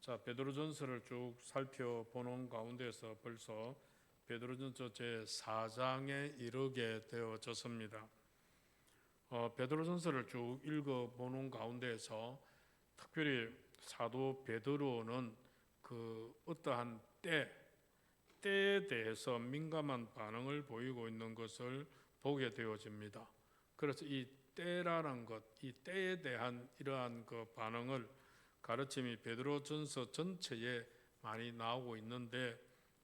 자, 베드로전서를 쭉 살펴보는 가운데서 벌써 베드로전서 제4장에 이르게 되어졌습니다. 베드로전서를 쭉 읽어보는 가운데서 특별히 사도 베드로는 그 어떠한 때에 대해서 민감한 반응을 보이고 있는 것을 보게 되어집니다. 그래서 이 때라는 것, 이 때에 대한 이러한 그 반응을 가르침이 베드로전서 전체에 많이 나오고 있는데,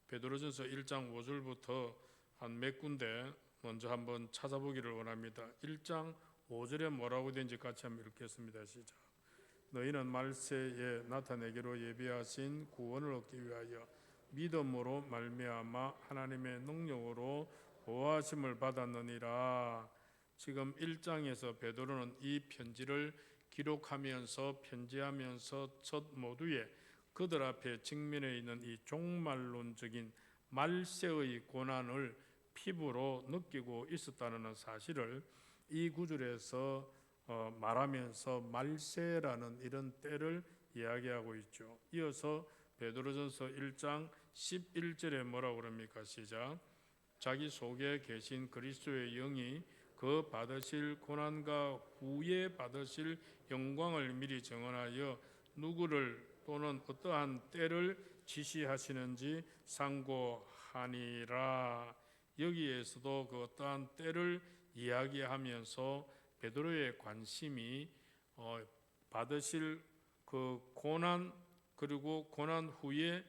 베드로전서 1장 5절부터 한 몇 군데 먼저 한번 찾아보기를 원합니다. 1장 5절에 뭐라고 되는지 같이 한번 읽겠습니다. 시작. 너희는 말세에 나타내기로 예비하신 구원을 얻기 위하여 믿음으로 말미암아 하나님의 능력으로 보호하심을 받았느니라. 지금 1장에서 베드로는 이 편지를 기록하면서 편지하면서 첫 모두에 그들 앞에 직면해 있는 이 종말론적인 말세의 고난을 피부로 느끼고 있었다는 사실을 이 구절에서 말하면서 말세라는 이런 때를 이야기하고 있죠. 이어서 베드로전서 1장 11절에 뭐라고 그럽니까? 시작. 자기 속에 계신 그리스도의 영이 그 받으실 고난과 후에 받으실 영광을 미리 정언하여 누구를 또는 어떠한 때를 지시하시는지 상고하니라. 여기에서도 그 어떠한 때를 이야기하면서 베드로의 관심이 받으실 그 고난, 그리고 고난 후에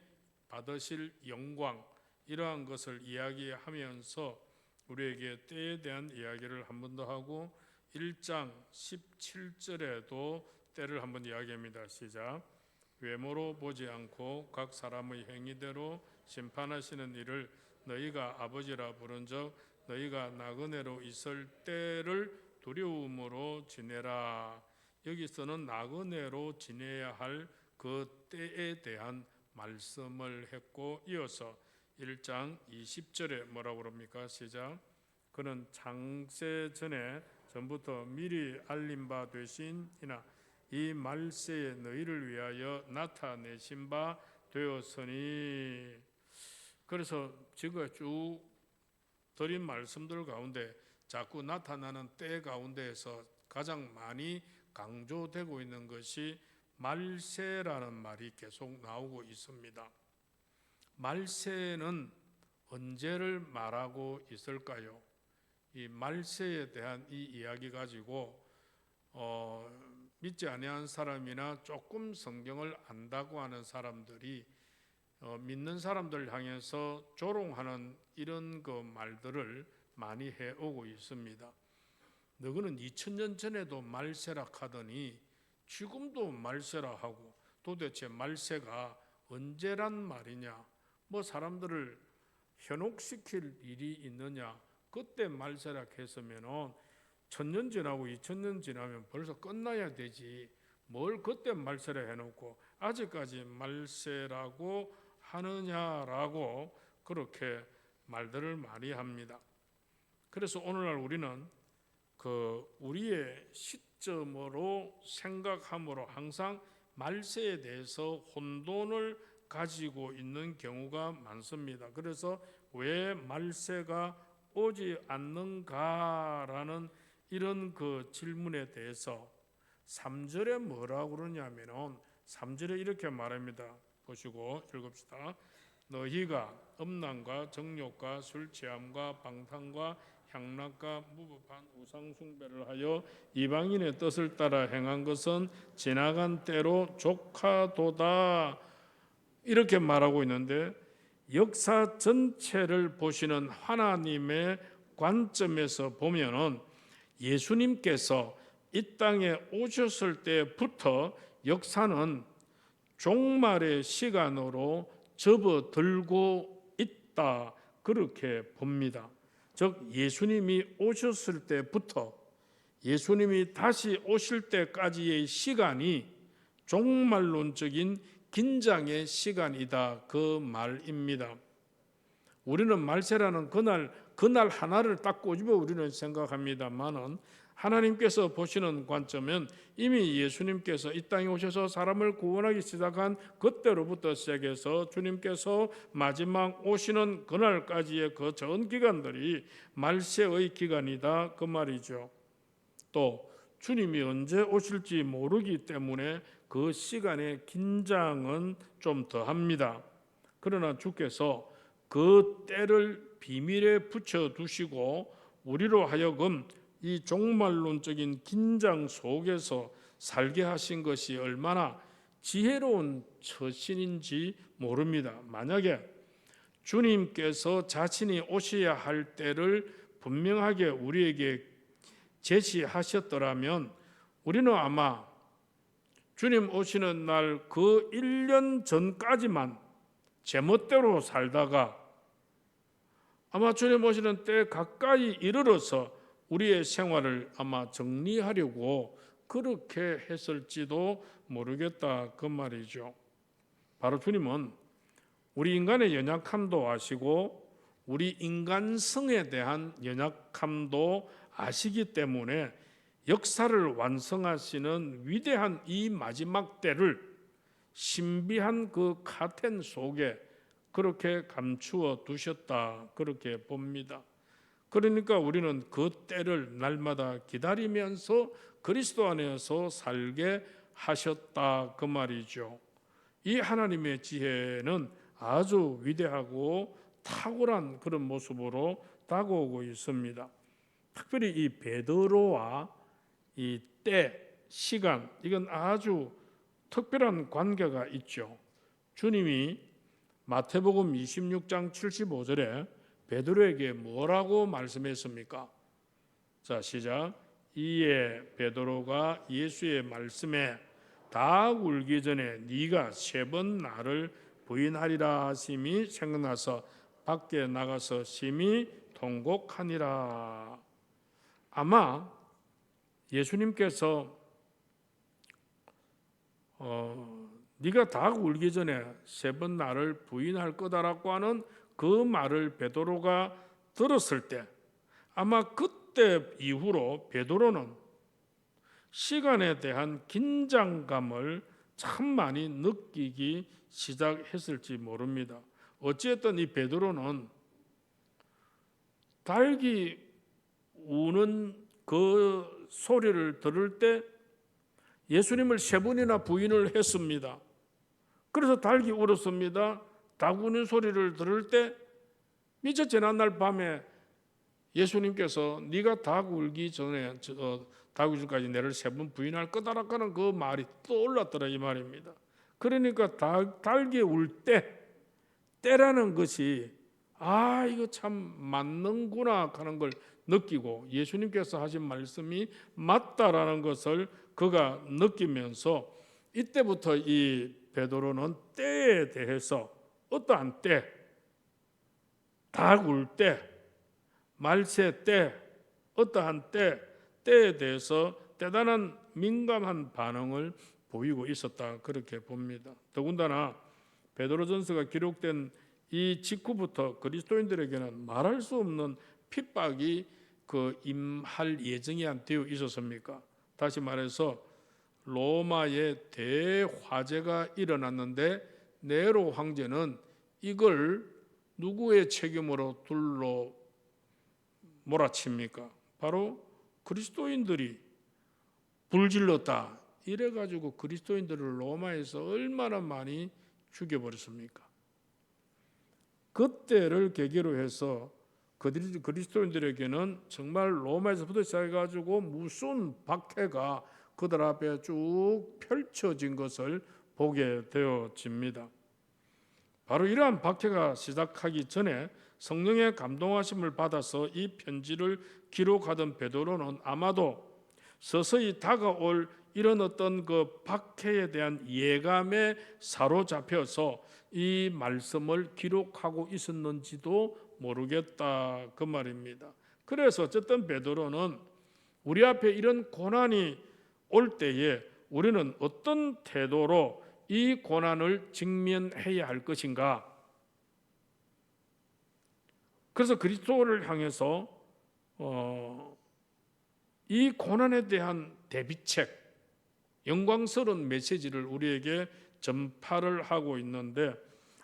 받으실 영광, 이러한 것을 이야기하면서 우리에게 때에 대한 이야기를 한 번 더 하고 1장 17절에도 때를 한번 이야기합니다. 시작. 외모로 보지 않고 각 사람의 행위대로 심판하시는 이를 너희가 아버지라 부른즉 너희가 나그네로 있을 때를 두려움으로 지내라. 여기서는 나그네로 지내야 할 그 때에 대한 말씀을 했고, 이어서 1장 20절에 뭐라고 그럽니까? 시작. 그는 창세 전에 전부터 미리 알림 바 되신 이나 이 말세에 너희를 위하여 나타내신 바 되었으니. 그래서 지금 쭉 드린 말씀들 가운데 자꾸 나타나는 때 가운데에서 가장 많이 강조되고 있는 것이 말세라는 말이 계속 나오고 있습니다. 말세는 언제를 말하고 있을까요? 이 말세에 대한 이 이야기 가지고 믿지 아니한 사람이나 조금 성경을 안다고 하는 사람들이 믿는 사람들 향해서 조롱하는 이런 그 말들을 많이 해오고 있습니다. 너희는 2000년 전에도 말세라 하더니 지금도 말세라 하고 도대체 말세가 언제란 말이냐? 뭐 사람들을 현혹시킬 일이 있느냐? 그때 말세라 했으면은 1000년 지나고 2000년 지나면 벌써 끝나야 되지. 뭘 그때 말세라 해놓고 아직까지 말세라고 하느냐라고 그렇게 말들을 많이 합니다. 그래서 오늘날 우리는 우리의 시점으로 생각함으로 항상 말세에 대해서 혼돈을 가지고 있는 경우가 많습니다. 그래서 왜 말세가 오지 않는가라는 이런 그 질문에 대해서 3절에 뭐라고 그러냐면은 3절에 이렇게 말합니다. 보시고 읽읍시다. 너희가 음란과 정욕과 술 취함과 방탕과 향락과 무법한 우상 숭배를 하여 이방인의 뜻을 따라 행한 것은 지나간 때로 족하도다. 이렇게 말하고 있는데, 역사 전체를 보시는 하나님의 관점에서 보면은 예수님께서 이 땅에 오셨을 때부터 역사는 종말의 시간으로 접어들고 있다, 그렇게 봅니다. 즉 예수님이 오셨을 때부터 예수님이 다시 오실 때까지의 시간이 종말론적인 긴장의 시간이다, 그 말입니다. 우리는 말세라는 그날 하나를 딱 꼬집어 우리는 생각합니다만은 하나님께서 보시는 관점은 이미 예수님께서 이 땅에 오셔서 사람을 구원하기 시작한 그때로부터 시작해서 주님께서 마지막 오시는 그날까지의 그 전 기간들이 말세의 기간이다 그 말이죠. 또 주님이 언제 오실지 모르기 때문에 그 시간의 긴장은 좀 더합니다. 그러나 주께서 그 때를 비밀에 붙여두시고 우리로 하여금 이 종말론적인 긴장 속에서 살게 하신 것이 얼마나 지혜로운 처신인지 모릅니다. 만약에 주님께서 자신이 오셔야 할 때를 분명하게 우리에게 제시하셨더라면 우리는 아마 주님 오시는 날 그 1년 전까지만 제멋대로 살다가 아마 주님 오시는 때 가까이 이르러서 우리의 생활을 아마 정리하려고 그렇게 했을지도 모르겠다 그 말이죠. 바로 주님은 우리 인간의 연약함도 아시고 우리 인간성에 대한 연약함도 아시기 때문에 역사를 완성하시는 위대한 이 마지막 때를 신비한 그 카텐 속에 그렇게 감추어 두셨다 그렇게 봅니다. 그러니까 우리는 그 때를 날마다 기다리면서 그리스도 안에서 살게 하셨다 그 말이죠. 이 하나님의 지혜는 아주 위대하고 탁월한 그런 모습으로 다가오고 있습니다. 특별히 이 베드로와 이 때, 시간, 이건 아주 특별한 관계가 있죠. 주님이 마태복음 26장 75절에 베드로에게 뭐라고 말씀했습니까? 자, 시작. 이에 베드로가 예수의 말씀에 다 울기 전에 네가 3번 나를 부인하리라 하심이 생각나서 밖에 나가서 심히 통곡하니라. 아마 예수님께서 네가 다 울기 전에 3번 나를 부인할 거다라고 하는 그 말을 베드로가 들었을 때 아마 그때 이후로 베드로는 시간에 대한 긴장감을 참 많이 느끼기 시작했을지 모릅니다. 어찌됐든 이 베드로는 닭이 우는 그 소리를 들을 때 예수님을 3번이나 부인을 했습니다. 그래서 닭이 울었습니다. 닭 우는 소리를 들을 때 미처 지난날 밤에 예수님께서 네가 닭 울기 전에 닭 울기 전까지 내를 3번 부인할 거다라는 그 말이 떠올랐더라 이 말입니다. 그러니까 닭이 울 때라는 것이 이거 참 맞는구나 하는 걸 느끼고 예수님께서 하신 말씀이 맞다라는 것을 그가 느끼면서 이때부터 이 베드로는 때에 대해서 어떠한 때, 닭 울 때, 말세 때, 어떠한 때에 대해서 대단한 민감한 반응을 보이고 있었다 그렇게 봅니다. 더군다나 베드로전서가 기록된 이 직후부터 그리스도인들에게는 말할 수 없는 핍박이 임할 예정이 되어 있었습니까? 다시 말해서 로마의 대화재가 일어났는데 네로 황제는 이걸 누구의 책임으로 둘로 몰아칩니까? 바로 그리스도인들이 불질렀다. 이래가지고 그리스도인들을 로마에서 얼마나 많이 죽여버렸습니까? 그때를 계기로 해서 그리스도인들에게는 정말 로마에서부터 시작해가지고 무슨 박해가 그들 앞에 쭉 펼쳐진 것을 보게 되어집니다. 바로 이러한 박해가 시작하기 전에 성령의 감동하심을 받아서 이 편지를 기록하던 베드로는 아마도 서서히 다가올 이런 어떤 그 박해에 대한 예감에 사로잡혀서 이 말씀을 기록하고 있었는지도 모르겠다 그 말입니다. 그래서 어쨌든 베드로는 우리 앞에 이런 고난이 올 때에 우리는 어떤 태도로 이 고난을 직면해야 할 것인가? 그래서 그리스도를 향해서 이 고난에 대한 대비책, 영광스러운 메시지를 우리에게 전파를 하고 있는데,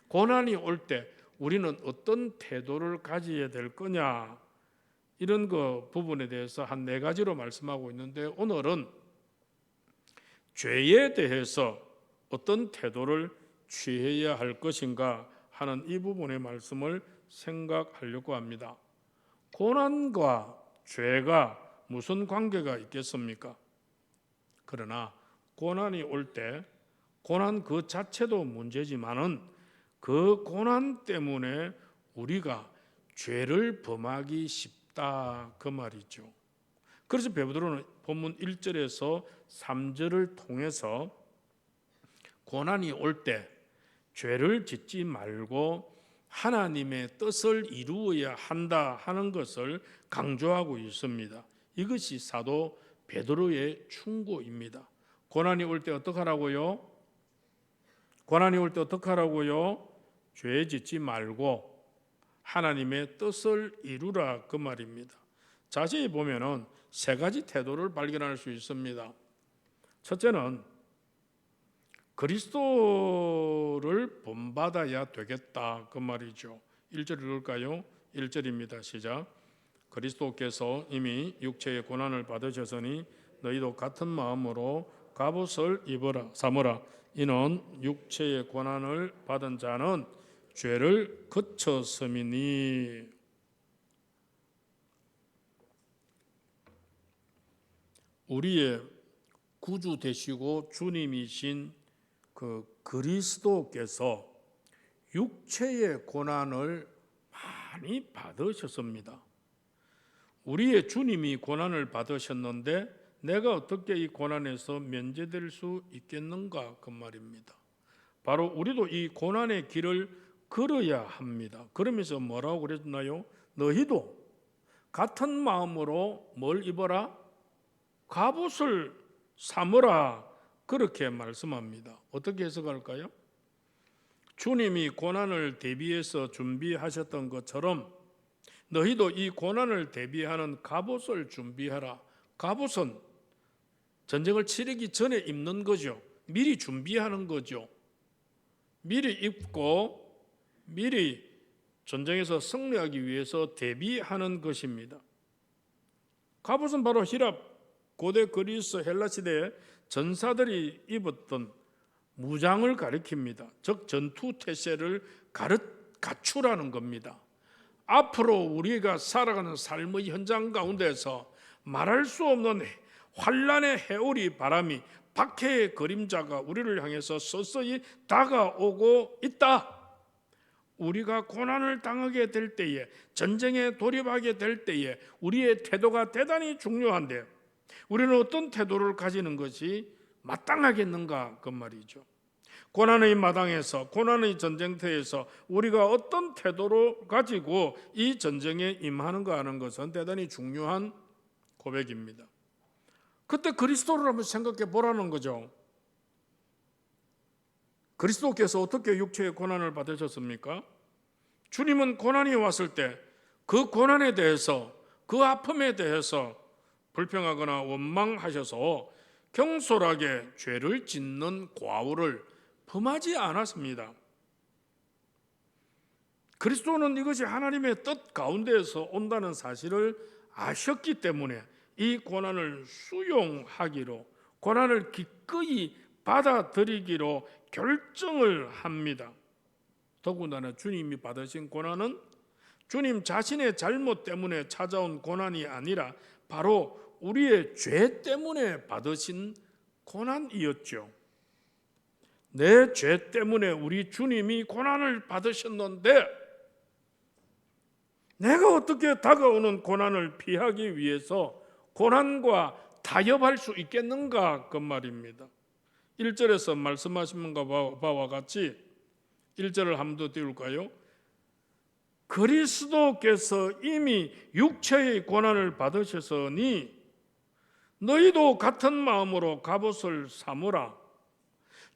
고난이 올 때 우리는 어떤 태도를 가져야 될 거냐, 이런 부분에 대해서 한 4가지로 말씀하고 있는데, 오늘은 죄에 대해서 어떤 태도를 취해야 할 것인가 하는 이 부분의 말씀을 생각하려고 합니다. 고난과 죄가 무슨 관계가 있겠습니까? 그러나 고난이 올 때 고난 그 자체도 문제지만은 그 고난 때문에 우리가 죄를 범하기 쉽다, 그 말이죠. 그래서 베드로는 본문 1절에서 3절을 통해서 고난이 올 때 죄를 짓지 말고 하나님의 뜻을 이루어야 한다 하는 것을 강조하고 있습니다. 이것이 사도 베드로의 충고입니다. 고난이 올 때 어떡하라고요? 고난이 올 때 어떡하라고요? 죄 짓지 말고 하나님의 뜻을 이루라, 그 말입니다. 자세히 보면은 3가지 태도를 발견할 수 있습니다. 첫째는 그리스도를 본받아야 되겠다, 그 말이죠. 1절 읽을까요? 1절입니다. 시작. 그리스도께서 이미 육체의 고난을 받으셨으니 너희도 같은 마음으로 갑옷을 삼으라. 이는 육체의 고난을 받은 자는 죄를 거쳤음이니. 우리의 구주 되시고 주님이신 그 그리스도께서 육체의 고난을 많이 받으셨습니다. 우리의 주님이 고난을 받으셨는데 내가 어떻게 이 고난에서 면제될 수 있겠는가, 그 말입니다. 바로 우리도 이 고난의 길을 걸어야 합니다. 그러면서 뭐라고 그랬나요? 너희도 같은 마음으로 뭘 입어라? 갑옷을 삼으라, 그렇게 말씀합니다. 어떻게 해석할까요? 주님이 고난을 대비해서 준비하셨던 것처럼 너희도 이 고난을 대비하는 갑옷을 준비하라. 갑옷은 전쟁을 치르기 전에 입는 거죠. 미리 준비하는 거죠. 미리 입고 미리 전쟁에서 승리하기 위해서 대비하는 것입니다. 갑옷은 바로 히랍, 고대 그리스, 헬라 시대에 전사들이 입었던 무장을 가리킵니다. 즉 전투 태세를 갖추라는 겁니다. 앞으로 우리가 살아가는 삶의 현장 가운데서 말할 수 없는 환란의 해오리 바람이, 박해의 그림자가 우리를 향해서 서서히 다가오고 있다. 우리가 고난을 당하게 될 때에, 전쟁에 돌입하게 될 때에 우리의 태도가 대단히 중요한데 우리는 어떤 태도를 가지는 것이 마땅하겠는가, 그 말이죠. 고난의 마당에서, 고난의 전쟁터에서 우리가 어떤 태도로 가지고 이 전쟁에 임하는가 하는 것은 대단히 중요한 고백입니다. 그때 그리스도를 한번 생각해 보라는 거죠. 그리스도께서 어떻게 육체의 고난을 받으셨습니까? 주님은 고난이 왔을 때 그 고난에 대해서, 그 아픔에 대해서 불평하거나 원망하셔서 경솔하게 죄를 짓는 과오를 범하지 않았습니다. 그리스도는 이것이 하나님의 뜻 가운데에서 온다는 사실을 아셨기 때문에 이 고난을 수용하기로, 고난을 기꺼이 받아들이기로 결정을 합니다. 더군다나 주님이 받으신 고난은 주님 자신의 잘못 때문에 찾아온 고난이 아니라 바로 우리의 죄 때문에 받으신 고난이었죠. 내 죄 때문에 우리 주님이 고난을 받으셨는데 내가 어떻게 다가오는 고난을 피하기 위해서 고난과 타협할 수 있겠는가, 그 말입니다. 1절에서 말씀하신 바와 같이 1절을 한 번 더 띄울까요? 그리스도께서 이미 육체의 고난을 받으셨으니 너희도 같은 마음으로 갑옷을 삼으라.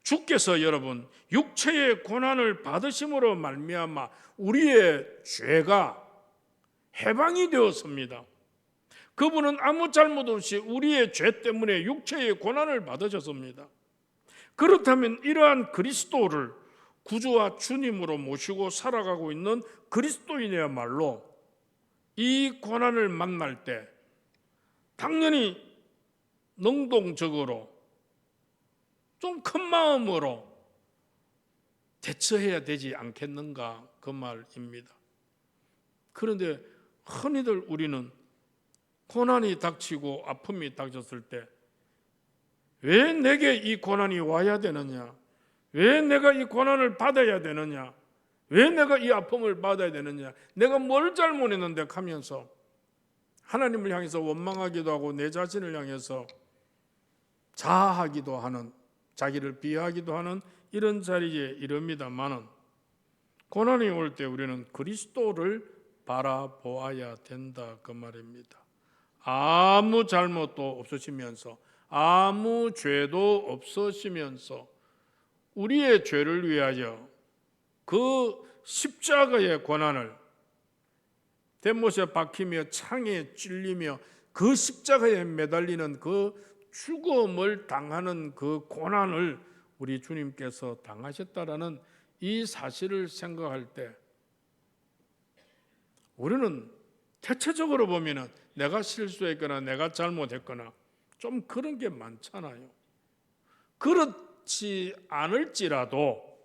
주께서 여러분 육체의 고난을 받으심으로 말미암아 우리의 죄가 해방이 되었습니다. 그분은 아무 잘못 없이 우리의 죄 때문에 육체의 고난을 받으셨습니다. 그렇다면 이러한 그리스도를 구주와 주님으로 모시고 살아가고 있는 그리스도인이야말로 이 고난을 만날 때 당연히 능동적으로 좀 큰 마음으로 대처해야 되지 않겠는가, 그 말입니다. 그런데 흔히들 우리는 고난이 닥치고 아픔이 닥쳤을 때 왜 내게 이 고난이 와야 되느냐, 왜 내가 이 고난을 받아야 되느냐, 왜 내가 이 아픔을 받아야 되느냐, 내가 뭘 잘못했는데 하면서 하나님을 향해서 원망하기도 하고 내 자신을 향해서 자하기도 하는, 자기를 비하하기도 하는 이런 자리에 이릅니다마는, 고난이 올 때 우리는 그리스도를 바라보아야 된다, 그 말입니다. 아무 잘못도 없으시면서, 아무 죄도 없으시면서 우리의 죄를 위하여 그 십자가의 고난을 대못에 박히며 창에 찔리며 그 십자가에 매달리는 그 죽음을 당하는 그 고난을 우리 주님께서 당하셨다라는 이 사실을 생각할 때 우리는 대체적으로 보면은 내가 실수했거나 내가 잘못했거나 좀 그런 게 많잖아요. 그렇지 않을지라도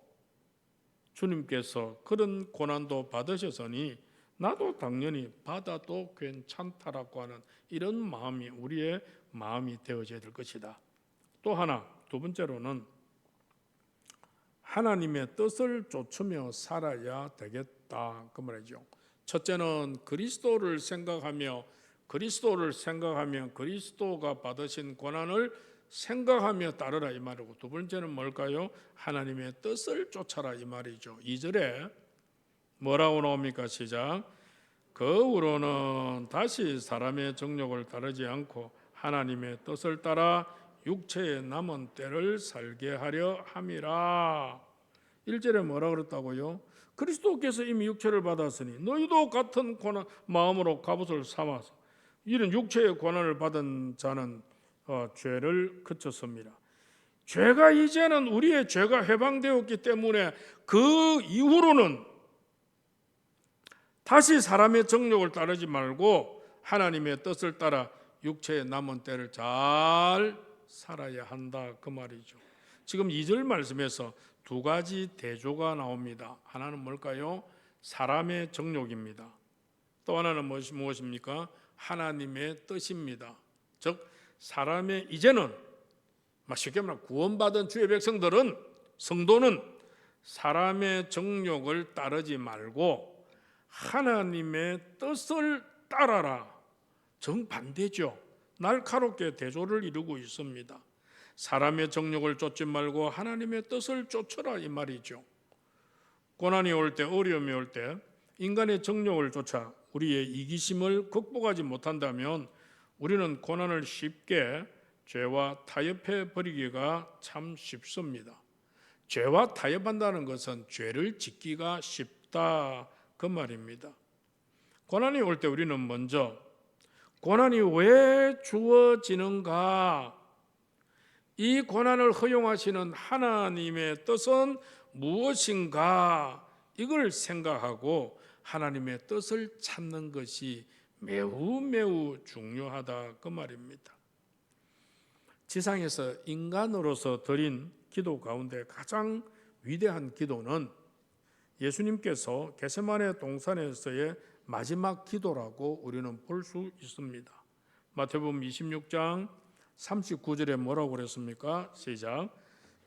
주님께서 그런 고난도 받으셨으니 나도 당연히 받아도 괜찮다라고 하는 이런 마음이 우리의 마음이 되어져야 될 것이다. 또 하나, 두 번째로는 하나님의 뜻을 좇으며 살아야 되겠다, 그 말이죠. 첫째는 그리스도를 생각하며 그리스도가 받으신 고난을 생각하며 따르라, 이 말이고, 두 번째는 뭘까요? 하나님의 뜻을 쫓아라, 이 말이죠. 2절에 뭐라고 나옵니까? 시작. 그 후로는 다시 사람의 정욕을 따르지 않고 하나님의 뜻을 따라 육체의 남은 때를 살게 하려 함이라. 1절에 뭐라 그랬다고요? 그리스도께서 이미 육체를 받았으니 너희도 같은 고난 마음으로 갑옷을 삼아서 이런 육체의 고난을 받은 자는 죄를 그쳤습니다. 죄가 이제는 우리의 죄가 해방되었기 때문에 그 이후로는 다시 사람의 정욕을 따르지 말고 하나님의 뜻을 따라 육체의 남은 때를 잘 살아야 한다, 그 말이죠. 지금 2절 말씀에서 두 가지 대조가 나옵니다. 하나는 뭘까요? 사람의 정욕입니다. 또 하나는 무엇입니까? 하나님의 뜻입니다. 즉 사람의, 이제는 쉽게 말하면 구원받은 주의 백성들은, 성도는 사람의 정욕을 따르지 말고 하나님의 뜻을 따라라. 정반대죠. 날카롭게 대조를 이루고 있습니다. 사람의 정욕을 쫓지 말고 하나님의 뜻을 쫓으라, 이 말이죠. 고난이 올 때, 어려움이 올 때 인간의 정욕을 쫓아 우리의 이기심을 극복하지 못한다면 우리는 고난을 쉽게 죄와 타협해 버리기가 참 쉽습니다. 죄와 타협한다는 것은 죄를 짓기가 쉽다, 그 말입니다. 고난이 올 때 우리는 먼저 고난이 왜 주어지는가, 이 고난을 허용하시는 하나님의 뜻은 무엇인가, 이걸 생각하고 하나님의 뜻을 찾는 것이 매우 중요하다, 그 말입니다. 지상에서 인간으로서 드린 기도 가운데 가장 위대한 기도는 예수님께서 겟세마네 동산에서의 마지막 기도라고 우리는 볼 수 있습니다. 마태복음 26장 39절에 뭐라고 그랬습니까? 시작.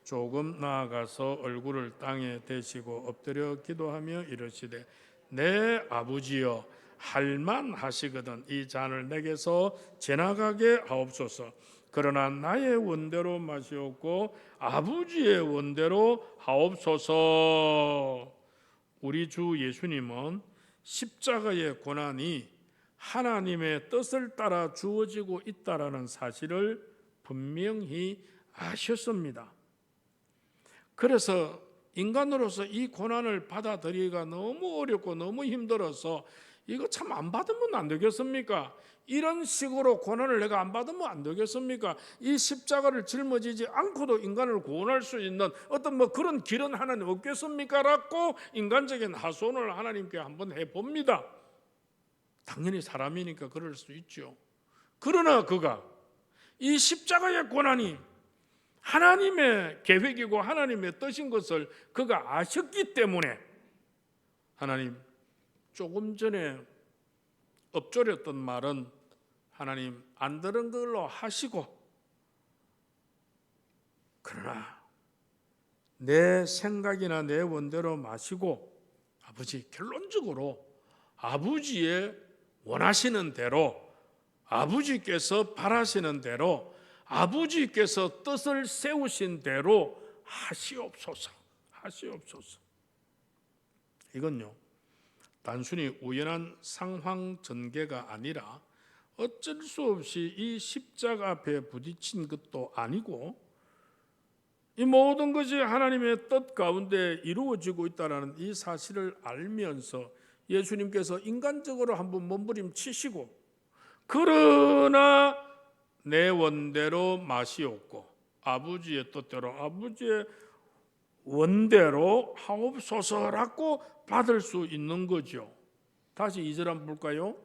조금 나아가서 얼굴을 땅에 대시고 엎드려 기도하며 이르시되 내 아버지여 할만하시거든 이 잔을 내게서 지나가게 하옵소서. 그러나 나의 원대로 마시옵고 아버지의 원대로 하옵소서. 우리 주 예수님은 십자가의 고난이 하나님의 뜻을 따라 주어지고 있다라는 사실을 분명히 아셨습니다. 그래서 인간으로서 이 고난을 받아들이기가 너무 어렵고 너무 힘들어서 이거 참 안 받으면 안 되겠습니까? 이런 식으로 고난을 내가 안 받으면 안 되겠습니까? 이 십자가를 짊어지지 않고도 인간을 구원할 수 있는 어떤 그런 길은 하나님 없겠습니까? 라고 인간적인 하소연을 하나님께 한번 해봅니다. 당연히 사람이니까 그럴 수 있죠. 그러나 그가 이 십자가의 고난이 하나님의 계획이고 하나님의 뜻인 것을 그가 아셨기 때문에 하나님, 조금 전에 엎조렸던 말은 하나님 안 들은 걸로 하시고, 그러나 내 생각이나 내 원대로 마시고 아버지, 결론적으로 아버지의 원하시는 대로, 아버지께서 바라시는 대로, 아버지께서 뜻을 세우신 대로 하시옵소서. 이건요, 단순히 우연한 상황 전개가 아니라 어쩔 수 없이 이 십자가 앞에 부딪힌 것도 아니고, 이 모든 것이 하나님의 뜻 가운데 이루어지고 있다는 이 사실을 알면서 예수님께서 인간적으로 한번 몸부림치시고, 그러나 내 원대로 마시옵고 아버지의 뜻대로 아버지의 원대로 하옵소서라고 받을 수 있는 거죠. 다시 2절 한번 볼까요?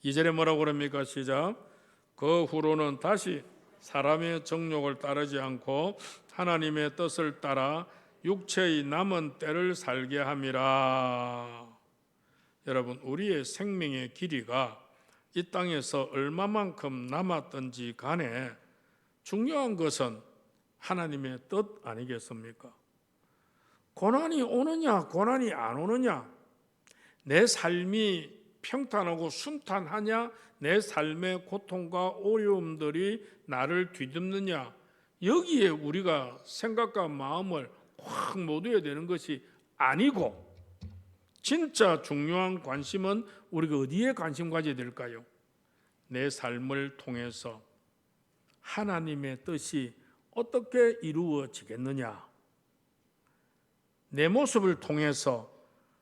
2절에 뭐라고 그럽니까? 시작. 그 후로는 다시 사람의 정욕을 따르지 않고 하나님의 뜻을 따라 육체의 남은 때를 살게 함이라. 여러분, 우리의 생명의 길이가 이 땅에서 얼마만큼 남았든지 간에 중요한 것은 하나님의 뜻 아니겠습니까? 고난이 오느냐 고난이 안 오느냐, 내 삶이 평탄하고 순탄하냐, 내 삶의 고통과 어려움들이 나를 뒤덮느냐, 여기에 우리가 생각과 마음을 확 모두야 되는 것이 아니고, 진짜 중요한 관심은 우리가 어디에 관심 가져야 될까요? 내 삶을 통해서 하나님의 뜻이 어떻게 이루어지겠느냐, 내 모습을 통해서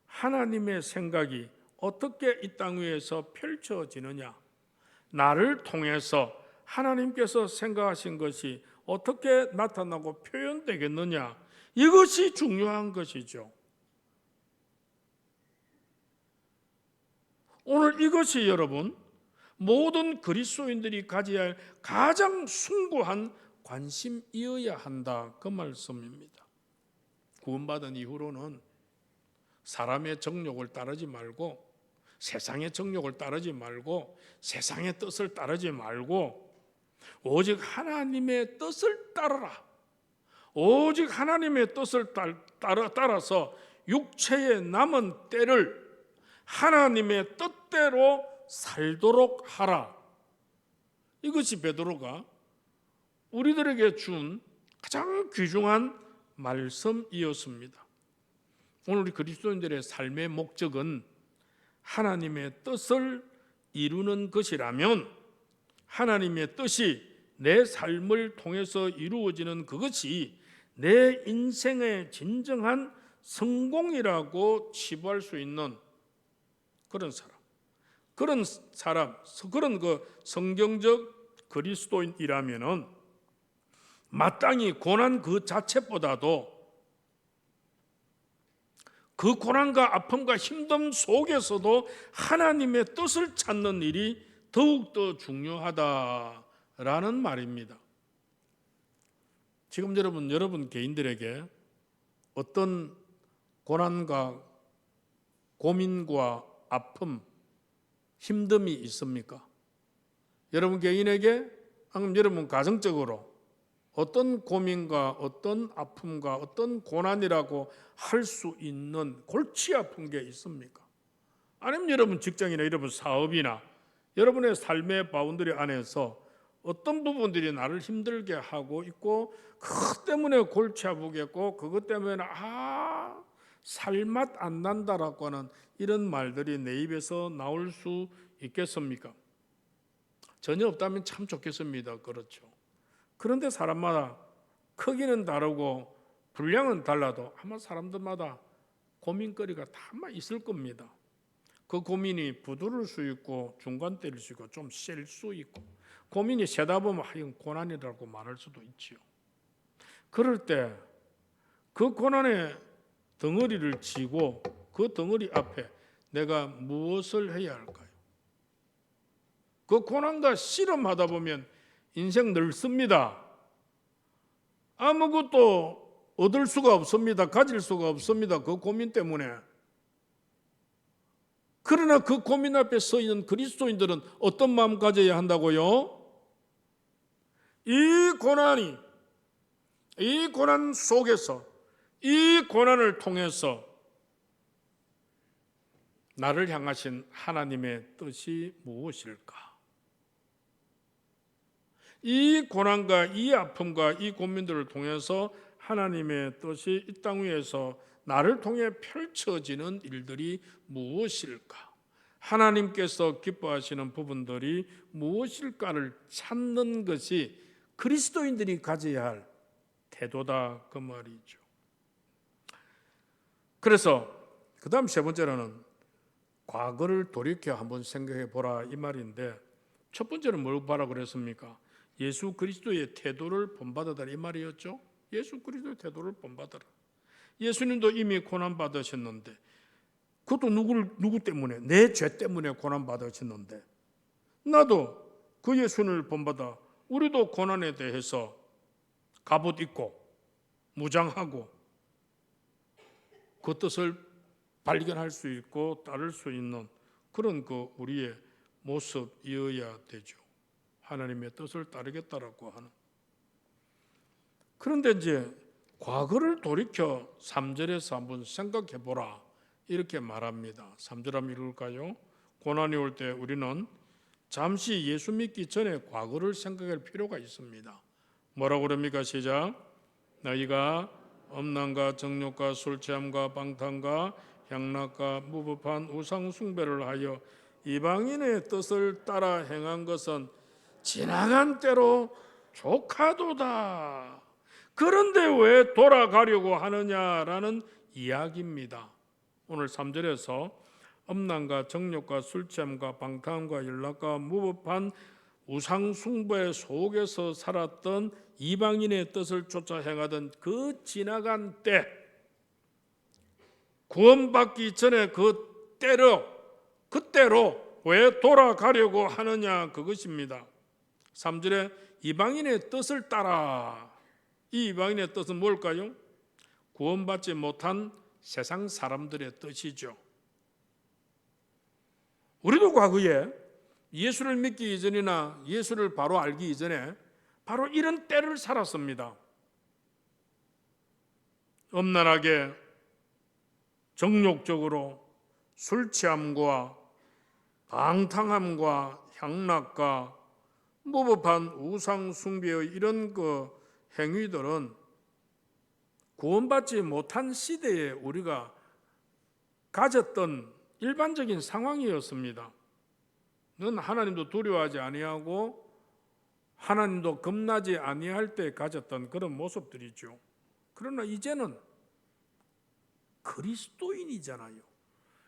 하나님의 생각이 어떻게 이 땅 위에서 펼쳐지느냐, 나를 통해서 하나님께서 생각하신 것이 어떻게 나타나고 표현되겠느냐, 이것이 중요한 것이죠. 오늘 이것이 여러분, 모든 그리스도인들이 가져야 할 가장 숭고한 관심이어야 한다, 그 말씀입니다. 구원받은 이후로는 사람의 정욕을 따르지 말고, 세상의 정욕을 따르지 말고, 세상의 뜻을 따르지 말고, 오직 하나님의 뜻을 따르라. 오직 하나님의 뜻을 따라서 육체의 남은 때를 하나님의 뜻대로 살도록 하라. 이것이 베드로가 우리들에게 준 가장 귀중한 말씀이었습니다. 오늘 우리 그리스도인들의 삶의 목적은 하나님의 뜻을 이루는 것이라면, 하나님의 뜻이 내 삶을 통해서 이루어지는 그것이 내 인생의 진정한 성공이라고 치부할 수 있는 그런 사람, 그런 성경적 그리스도인이라면은 마땅히 고난 그 자체보다도 그 고난과 아픔과 힘듦 속에서도 하나님의 뜻을 찾는 일이 더욱더 중요하다라는 말입니다. 지금 여러분 개인들에게 어떤 고난과 고민과 아픔, 힘듦이 있습니까? 여러분 개인에게, 아니면 여러분 가정적으로 어떤 고민과 어떤 아픔과 어떤 고난이라고 할 수 있는 골치 아픈 게 있습니까? 아니면 여러분 직장이나 여러분 사업이나 여러분의 삶의 바운더리 안에서 어떤 부분들이 나를 힘들게 하고 있고, 그것 때문에 골치 아프겠고, 그것 때문에 살맛 안 난다라고 하는 이런 말들이 내 입에서 나올 수 있겠습니까? 전혀 없다면 참 좋겠습니다. 그렇죠. 그런데 사람마다 크기는 다르고 분량은 달라도 아마 사람들마다 고민거리가 다 있을 겁니다. 그 고민이 부두를 수 있고 중간 때릴 수 있고 좀 셀 수 있고, 고민이 세다 보면 이건 고난이라고 말할 수도 있지요. 그럴 때 그 고난의 덩어리를 지고 그 덩어리 앞에 내가 무엇을 해야 할까요? 그 고난과 씨름하다 보면 인생 늙습니다. 아무것도 얻을 수가 없습니다. 가질 수가 없습니다. 그 고민 때문에. 그러나 그 고민 앞에 서 있는 그리스도인들은 어떤 마음 가져야 한다고요? 이 고난 속에서, 이 고난을 통해서 나를 향하신 하나님의 뜻이 무엇일까? 이 고난과 이 아픔과 이 고민들을 통해서 하나님의 뜻이 이 땅 위에서 나를 통해 펼쳐지는 일들이 무엇일까? 하나님께서 기뻐하시는 부분들이 무엇일까를 찾는 것이 그리스도인들이 가져야 할 태도다, 그 말이죠. 그래서 그 다음 세 번째로는 과거를 돌이켜 한번 생각해 보라, 이 말인데, 첫 번째는 뭘 봐라 그랬습니까? 예수 그리스도의 태도를 본받아라, 이 말이었죠. 예수 그리스도의 태도를 본받아라. 예수님도 이미 고난 받으셨는데, 그것도 누구 때문에? 내 죄 때문에 고난 받으셨는데, 나도 그 예수님을 본받아 우리도 고난에 대해서 갑옷 입고 무장하고 그 뜻을 발견할 수 있고 따를 수 있는 그런 그 우리의 모습이어야 되죠. 하나님의 뜻을 따르겠다라고 하는. 그런데 이제 과거를 돌이켜 3절에서 한번 생각해 보라, 이렇게 말합니다. 3절 한번 읽을까요? 고난이 올 때 우리는 잠시 예수 믿기 전에 과거를 생각할 필요가 있습니다. 뭐라고 그럽니까? 시작. 너희가 음란과 정욕과 술 취함과 방탕과 향락과 무법한 우상 숭배를 하여 이방인의 뜻을 따라 행한 것은 지나간 때로 조카도다. 그런데 왜 돌아가려고 하느냐라는 이야기입니다. 오늘 3절에서 음란과 정욕과 술 취함과 방탕과 연락과 무법한 우상 숭배 속에서 살았던 이방인의 뜻을 쫓아 행하던 그 지나간 때, 구원받기 전에 그때로 왜 돌아가려고 하느냐, 그것입니다. 3절에 이방인의 뜻을 따라. 이 이방인의 뜻은 뭘까요? 구원받지 못한 세상 사람들의 뜻이죠. 우리도 과거에 예수를 믿기 이전이나 예수를 바로 알기 이전에 바로 이런 때를 살았습니다. 음란하게 정욕적으로 술 취함과 방탕함과 향락과 무법한 우상 숭배의 이런 그 행위들은 구원받지 못한 시대에 우리가 가졌던 일반적인 상황이었습니다. 넌 하나님도 두려워하지 아니하고 하나님도 겁나지 아니할 때 가졌던 그런 모습들이죠. 그러나 이제는 그리스도인이잖아요.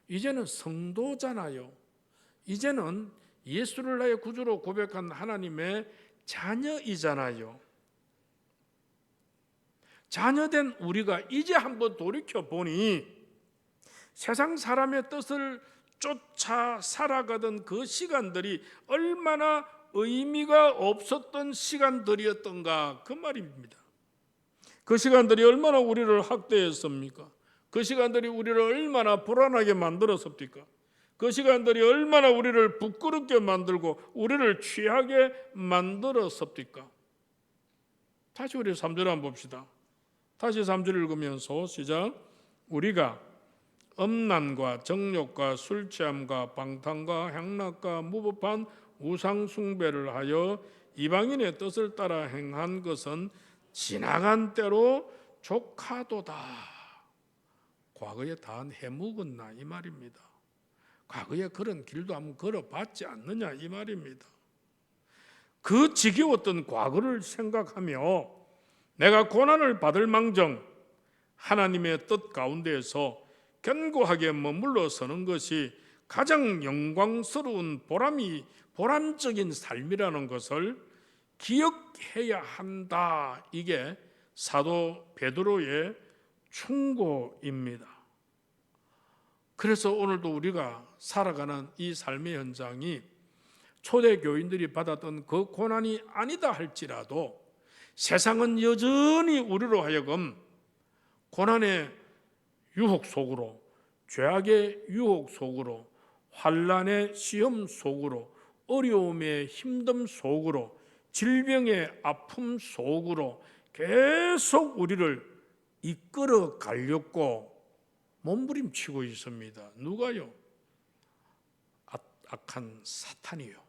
이제는 성도잖아요. 이제는 예수를 나의 구주로 고백한 하나님의 자녀이잖아요. 자녀된 우리가 이제 한번 돌이켜 보니 세상 사람의 뜻을 쫓아 살아가던 그 시간들이 얼마나 의미가 없었던 시간들이었던가, 그 말입니다. 그 시간들이 얼마나 우리를 학대했습니까? 그 시간들이 우리를 얼마나 불안하게 만들었습니까? 그 시간들이 얼마나 우리를 부끄럽게 만들고 우리를 취하게 만들었습니까? 다시 우리 3절 한번 봅시다. 다시 3절 읽으면서 시작. 우리가 음란과 정욕과 술 취함과 방탕과 향락과 무법한 우상 숭배를 하여 이방인의 뜻을 따라 행한 것은 지나간 때로 조카도다. 과거에 다 해묵었나, 이 말입니다. 과거에 그런 길도 한번 걸어봤지 않느냐, 이 말입니다. 그 지겨웠던 과거를 생각하며 내가 고난을 받을 망정 하나님의 뜻 가운데에서 견고하게 머물러 서는 것이 가장 영광스러운 보람적인 삶이라는 것을 기억해야 한다. 이게 사도 베드로의 충고입니다. 그래서 오늘도 우리가 살아가는 이 삶의 현장이 초대 교인들이 받았던 그 고난이 아니다 할지라도 세상은 여전히 우리로 하여금 고난의 유혹 속으로, 죄악의 유혹 속으로, 환난의 시험 속으로, 어려움의 힘듦 속으로, 질병의 아픔 속으로 계속 우리를 이끌어 가려고 몸부림치고 있습니다. 누가요? 악한 사탄이요.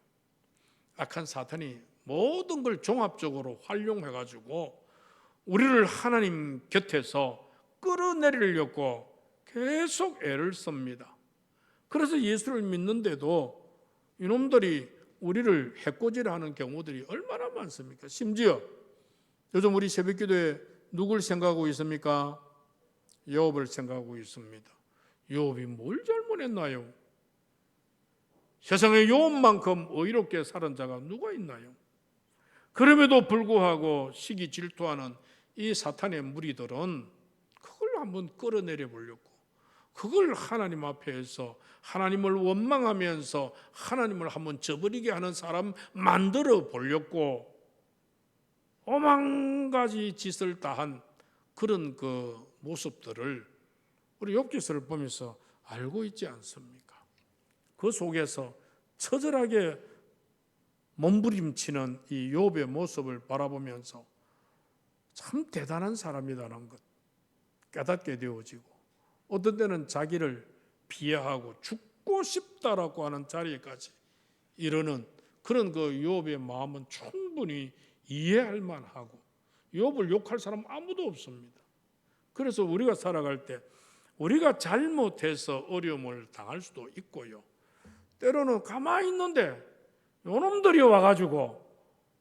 악한 사탄이 모든 걸 종합적으로 활용해가지고 우리를 하나님 곁에서 끌어내리려고 계속 애를 씁니다. 그래서 예수를 믿는데도 이놈들이 우리를 해코지하는 경우들이 얼마나 많습니까? 심지어 요즘 우리 새벽기도에 누굴 생각하고 있습니까? 욥을 생각하고 있습니다. 욥이 뭘 잘못했나요? 세상에 욥만큼 의롭게 살은 자가 누가 있나요? 그럼에도 불구하고 시기 질투하는 이 사탄의 무리들은 그걸 한번 끌어내려 보려고, 그걸 하나님 앞에서 하나님을 원망하면서 하나님을 한번 저버리게 하는 사람 만들어 보려고 오만 가지 짓을 다한 그런 그 모습들을 우리 욥기서를 보면서 알고 있지 않습니까? 그 속에서 처절하게 몸부림치는 이 욥의 모습을 바라보면서 참 대단한 사람이라는 것 깨닫게 되어지고, 어떤 때는 자기를 비하하고 죽고 싶다라고 하는 자리까지 이르는 그런 그 욥의 마음은 충분히 이해할 만하고, 욥을 욕할 사람 아무도 없습니다. 그래서 우리가 살아갈 때 우리가 잘못해서 어려움을 당할 수도 있고요, 때로는 가만히 있는데 요놈들이 와가지고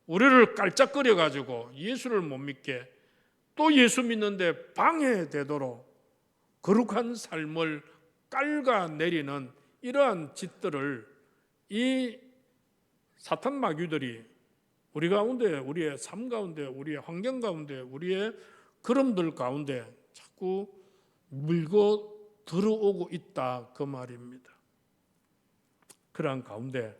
우리를 깔짝거려가지고 예수를 못 믿게, 또 예수 믿는데 방해되도록 거룩한 삶을 깔아내리는 이러한 짓들을 이 사탄 마귀들이 우리 가운데, 우리의 삶 가운데, 우리의 환경 가운데, 우리의 그럼들 가운데 자꾸 물고 들어오고 있다, 그 말입니다. 그러한 가운데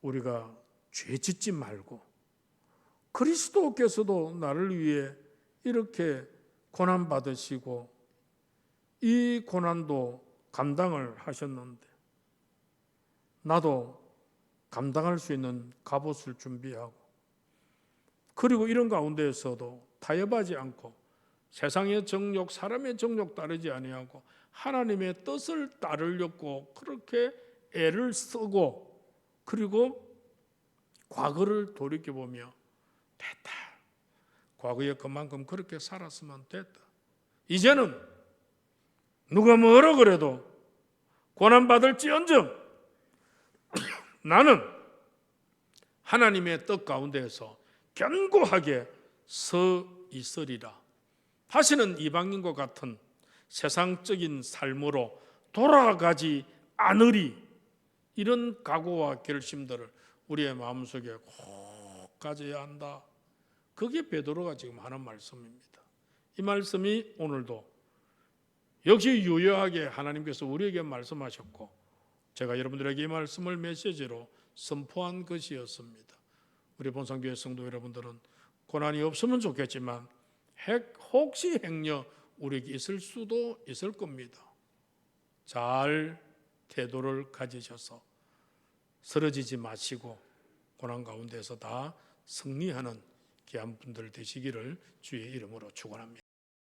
우리가 죄 짓지 말고, 그리스도께서도 나를 위해 이렇게 고난 받으시고 이 고난도 감당을 하셨는데 나도 감당할 수 있는 갑옷을 준비하고, 그리고 이런 가운데에서도 타협하지 않고 세상의 정욕, 사람의 정욕 따르지 아니하고 하나님의 뜻을 따르려고 그렇게 애를 쓰고, 그리고 과거를 돌이켜보며 됐다, 과거에 그만큼 그렇게 살았으면 됐다, 이제는 누가 뭐라 그래도 고난받을지언정 나는 하나님의 뜻 가운데에서 견고하게 서 있으리라. 다시는 이방인과 같은 세상적인 삶으로 돌아가지 않으리. 이런 각오와 결심들을 우리의 마음속에 꼭 가져야 한다. 그게 베드로가 지금 하는 말씀입니다. 이 말씀이 오늘도 역시 유효하게 하나님께서 우리에게 말씀하셨고, 제가 여러분들에게 이 말씀을 메시지로 선포한 것이었습니다. 우리 본산교회 성도 여러분들은 고난이 없으면 좋겠지만 혹시 행여 우리에게 있을 수도 있을 겁니다. 잘 태도를 가지셔서 쓰러지지 마시고 고난 가운데서 다 승리하는 귀한 분들 되시기를 주의 이름으로 축원합니다.